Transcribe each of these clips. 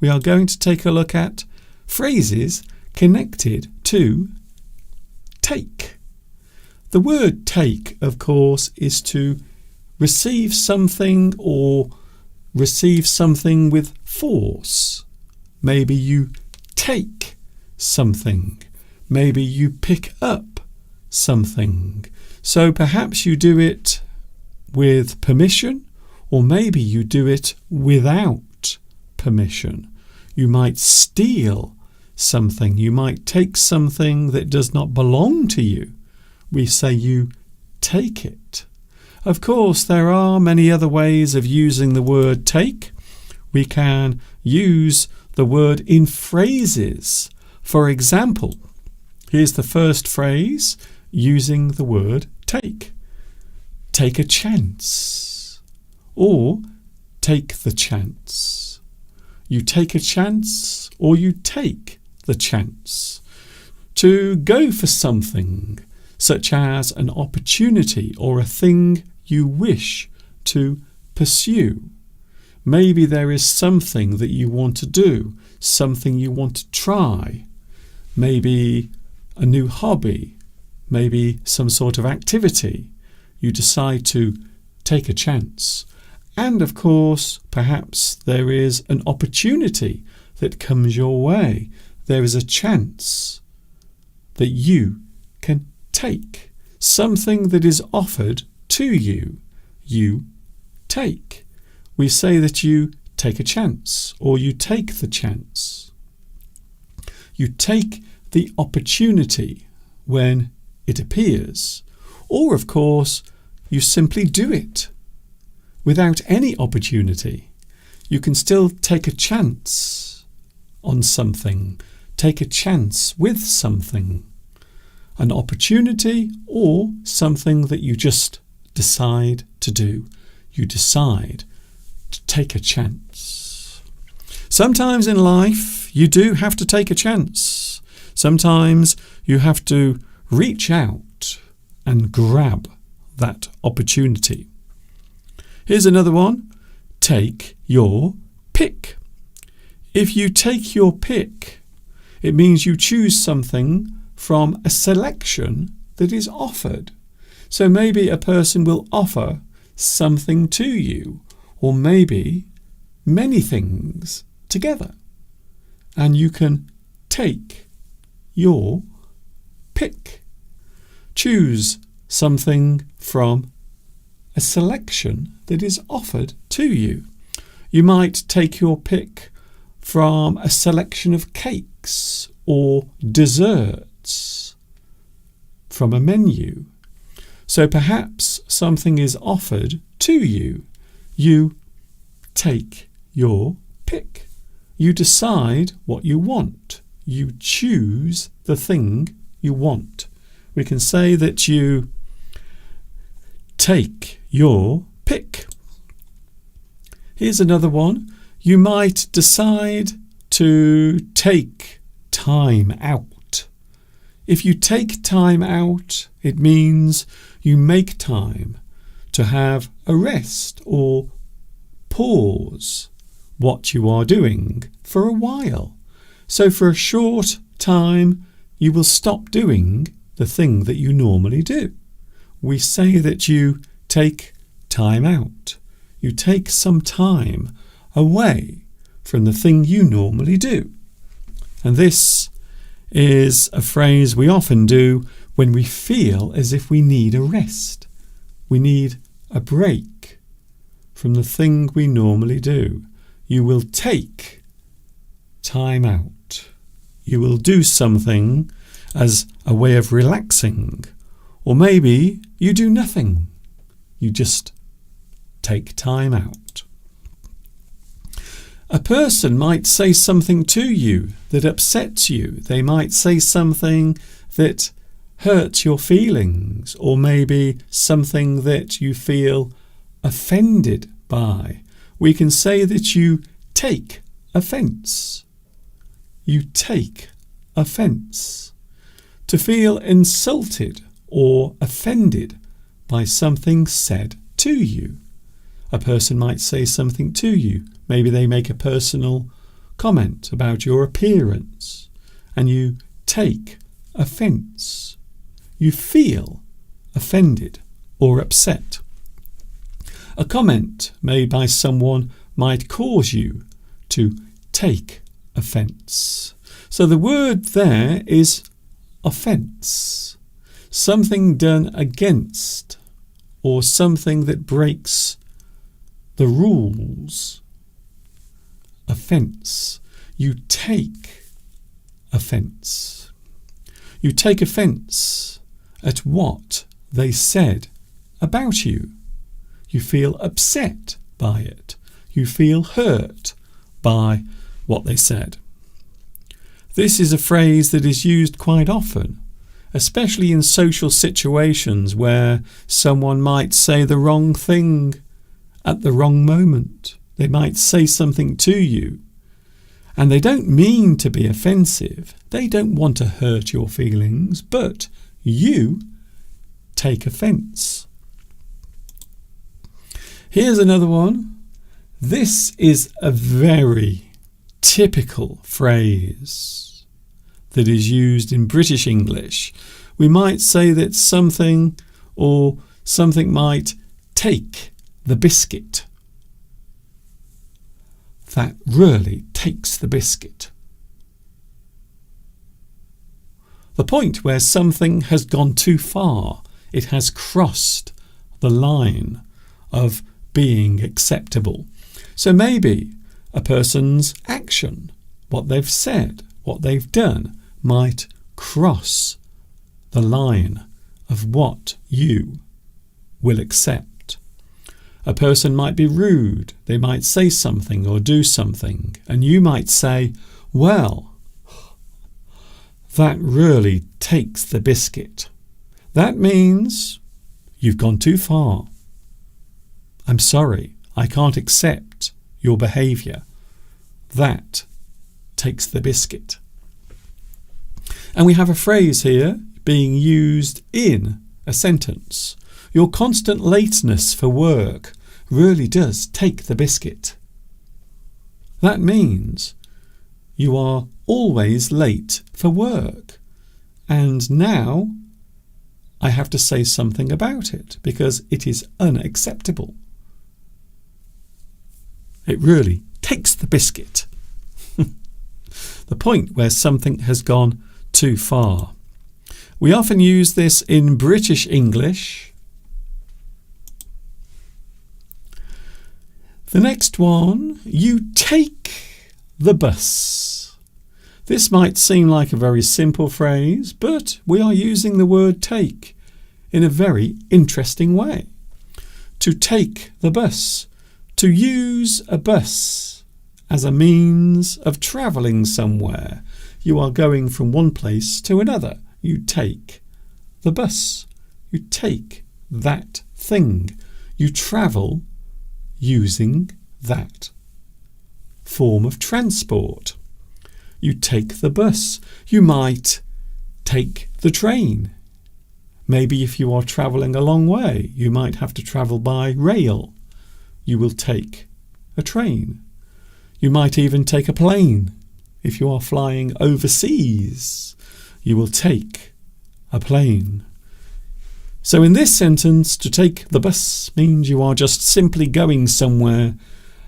we are going to take a look at phrases connected to take. The word take, of course, is to receive something or receive something with force. Maybe you take something. Maybe you pick up something. So perhaps you do it with permission, or maybe you do it without permission. You might steal something. You might take something that does not belong to you. We say you take it. Of course, there are many other ways of using the word take. We can use the word in phrases. For example, here's the first phrase using the word take. Take a chance, or take the chance. You take a chance, or you take the chance. To go for something, such as an opportunity or a thing you wish to pursue. Maybe there is something that you want to do, something you want to try. Maybe a new hobby, maybe some sort of activity. You decide to take a chance. And of course, perhaps there is an opportunity that comes your way. There is a chance that you can take. Something that is offered to you, you take. We say that you take a chance, or you take the chance. You take the opportunity when it appears, or of course, you simply do it without any opportunity. You can still take a chance on something, take a chance with something, an opportunity or something that you just decide to do. You decide to take a chance. Sometimes in life you do have to take a chance. Sometimes you have to reach out and grab that opportunity. Here's another one. Take your pick. If you take your pick, it means you choose something from a selection that is offered. So maybe a person will offer something to you, or maybe many things together. And you can take your pick. Choose something from a selection that is offered to you. You might take your pick from a selection of cakes or desserts from a menu. So perhaps something is offered to you. You take your pick. You decide what you want. You choose the thing you want. We can say that you take your pick. Here's another one. You might decide to take time out. If you take time out, it means you make time to have a rest or pause what you are doing for a while. So for a short time, you will stop doing the thing that you normally do. We say that you take time out. You take some time away from the thing you normally do. And this is a phrase we often do when we feel as if we need a rest. We need a break from the thing we normally do. You will take time out. You will do something as a way of relaxing. Or maybe you do nothing. You just take time out. A person might say something to you that upsets you. They might say something that hurts your feelings, or maybe something that you feel offended by. We can say that you take offence. You take offence. To feel insulted or offended by something said to you. A person might say something to you. Maybe they make a personal comment about your appearance and you take offence. You feel offended or upset. A comment made by someone might cause you to take offence. So the word there is offence. Something done against or something that breaks the rules. Offence. You take offence. You take offence at what they said about you. You feel upset by it. You feel hurt by what they said. This is a phrase that is used quite often, especially in social situations where someone might say the wrong thing at the wrong moment. They might say something to you, and they don't mean to be offensive. They don't want to hurt your feelings, but you take offence. Here's another one. This is a very typical phrase that is used in British English. We might say that something might take the biscuit. That really takes the biscuit. The point where something has gone too far, it has crossed the line of being acceptable. So maybe a person's action, what they've said, what they've done, might cross the line of what you will accept. A person might be rude. They might say something or do something, and you might say, well, that really takes the biscuit. That means you've gone too far. I'm sorry, I can't accept your behaviour. That takes the biscuit. And we have a phrase here being used in a sentence. Your constant lateness for work really does take the biscuit. That means you are always late for work. And now I have to say something about it because it is unacceptable. It really takes the biscuit. The point where something has gone too far. We often use this in British English. The next one, you take the bus. This might seem like a very simple phrase, but we are using the word take in a very interesting way. To take the bus. To use a bus as a means of travelling somewhere. You are going from one place to another. You take the bus. You take that thing. You travel using that form of transport. You take the bus. You might take the train. Maybe if you are travelling a long way, you might have to travel by rail. You will take a train. You might even take a plane. If you are flying overseas, you will take a plane. So in this sentence, to take the bus means you are just simply going somewhere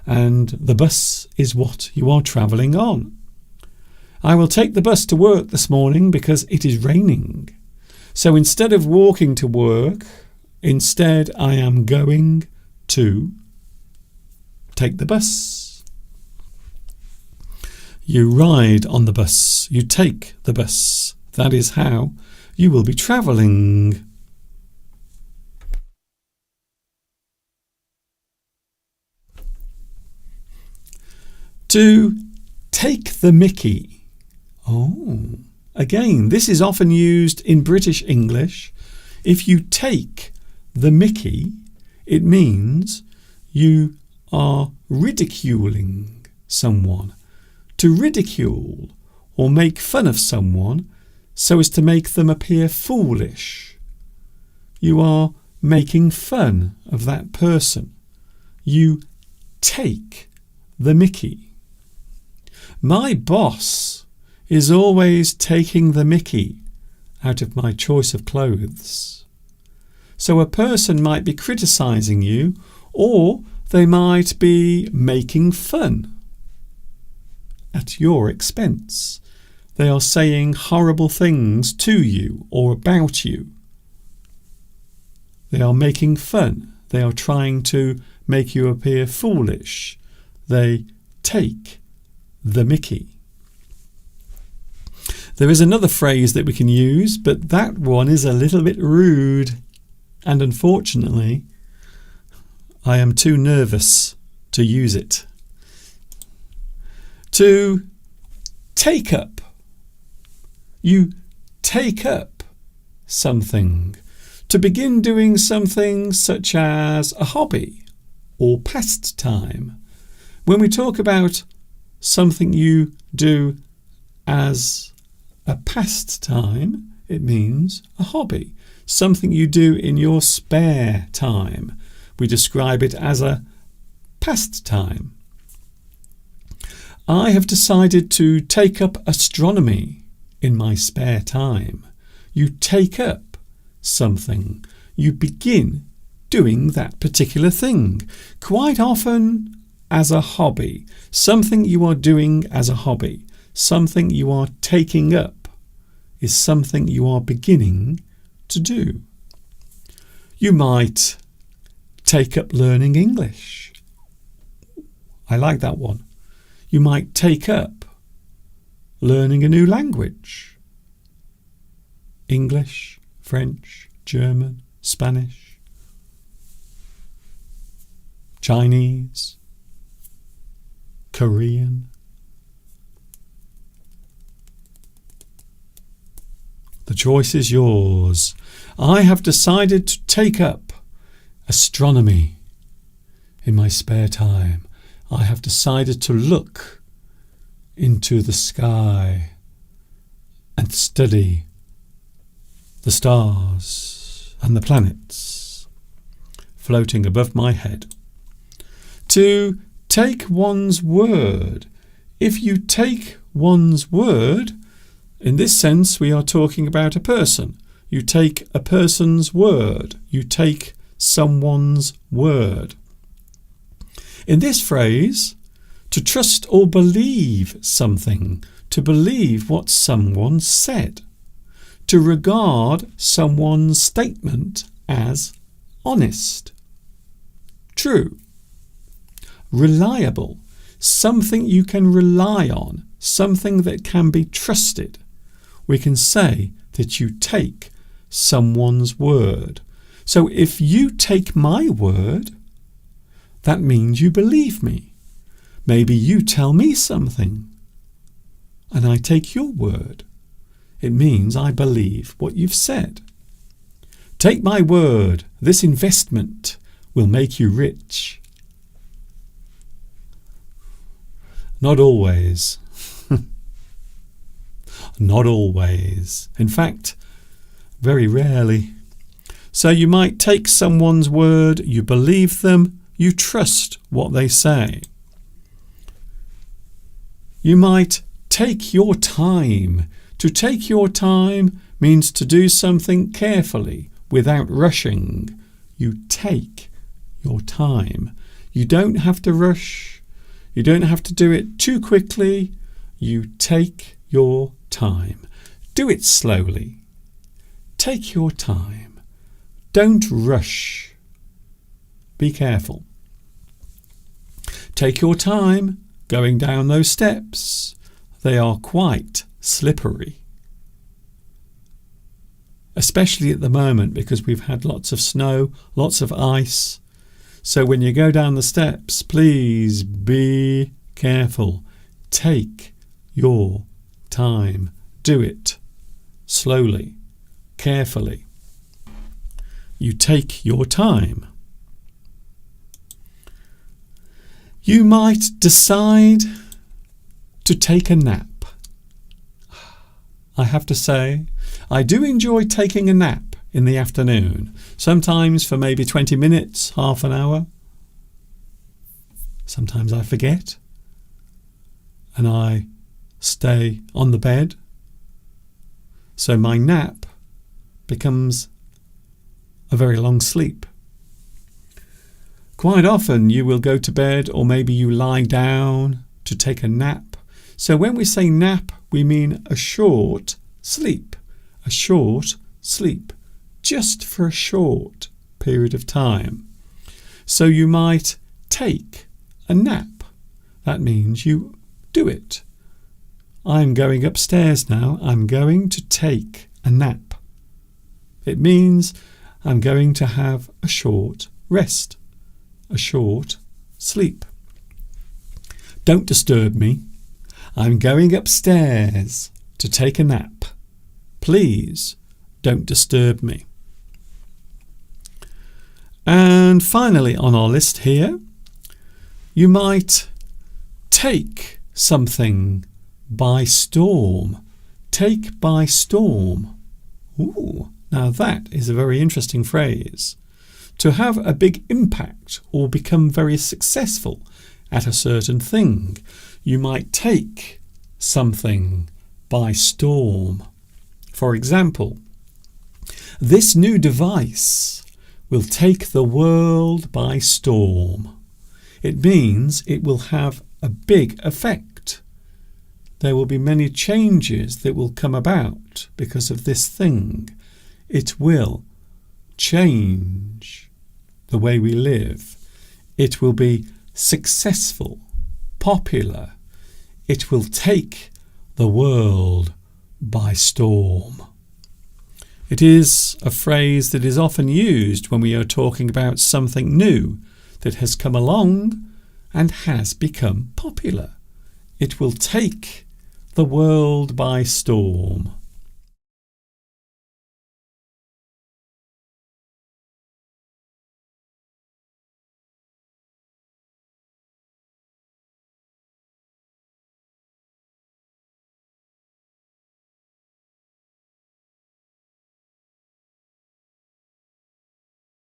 and the bus is what you are travelling on. I will take the bus to work this morning because it is raining. So instead of walking to work, instead I am going to take the bus. You ride on the bus. You take the bus. That is how you will be travelling. To take the mickey. Oh, again, this is often used in British English. If you take the mickey, it means you are ridiculing someone. To ridicule or make fun of someone so as to make them appear foolish. You are making fun of that person. You take the mickey. My boss is always taking the mickey out of my choice of clothes. So a person might be criticising you, or they might be making fun at your expense. They are saying horrible things to you or about you. They are making fun. They are trying to make you appear foolish. They take the mickey. There is another phrase that we can use, but that one is a little bit rude, and unfortunately I am too nervous to use it. To take up. You take up something. To begin doing something such as a hobby or pastime. When we talk about something you do as a pastime, it means a hobby. Something you do in your spare time. We describe it as a pastime. I have decided to take up astronomy in my spare time. You take up something. You begin doing that particular thing. Quite often as a hobby. Something you are doing as a hobby. Something you are taking up is something you are beginning to do. You might take up learning English. I like that one. You might take up learning a new language. English, French, German, Spanish, Chinese, Korean. The choice is yours. I have decided to take up astronomy in my spare time. I have decided to look into the sky and study the stars and the planets floating above my head. To take one's word. If you take one's word, in this sense we are talking about a person. You take a person's word. You take someone's word. In this phrase, to trust or believe something, to believe what someone said, to regard someone's statement as honest, true, reliable, something you can rely on, something that can be trusted. We can say that you take someone's word. So if you take my word, that means you believe me. Maybe you tell me something and I take your word. It means I believe what you've said. Take my word, this investment will make you rich. Not always. Not always. In fact, very rarely. So you might take someone's word, you believe them, you trust what they say. You might take your time. To take your time means to do something carefully, without rushing. You take your time. You don't have to rush. You don't have to do it too quickly. You take your time. Do it slowly. Take your time. Don't rush. Be careful. Take your time going down those steps. They are quite slippery. Especially at the moment because we've had lots of snow, lots of ice. So when you go down the steps, please be careful. Take your time. Do it slowly, carefully. You take your time. You might decide to take a nap. I have to say, I do enjoy taking a nap in the afternoon, sometimes for maybe 20 minutes, half an hour. Sometimes I forget and I stay on the bed. So my nap becomes a very long sleep. Quite often you will go to bed, or maybe you lie down to take a nap. So when we say nap, we mean a short sleep. A short sleep, just for a short period of time. So you might take a nap. That means you do it. I'm going upstairs now. I'm going to take a nap. It means I'm going to have a short rest, a short sleep. Don't disturb me. I'm going upstairs to take a nap. Please don't disturb me. And finally on our list here, you might take something by storm. Take by storm. Ooh, now that is a very interesting phrase. To have a big impact or become very successful at a certain thing, you might take something by storm. For example, this new device will take the world by storm. It means it will have a big effect. There will be many changes that will come about because of this thing. It will change the way we live. It will be successful, popular. It will take the world by storm. It is a phrase that is often used when we are talking about something new that has come along and has become popular. It will take the world by storm.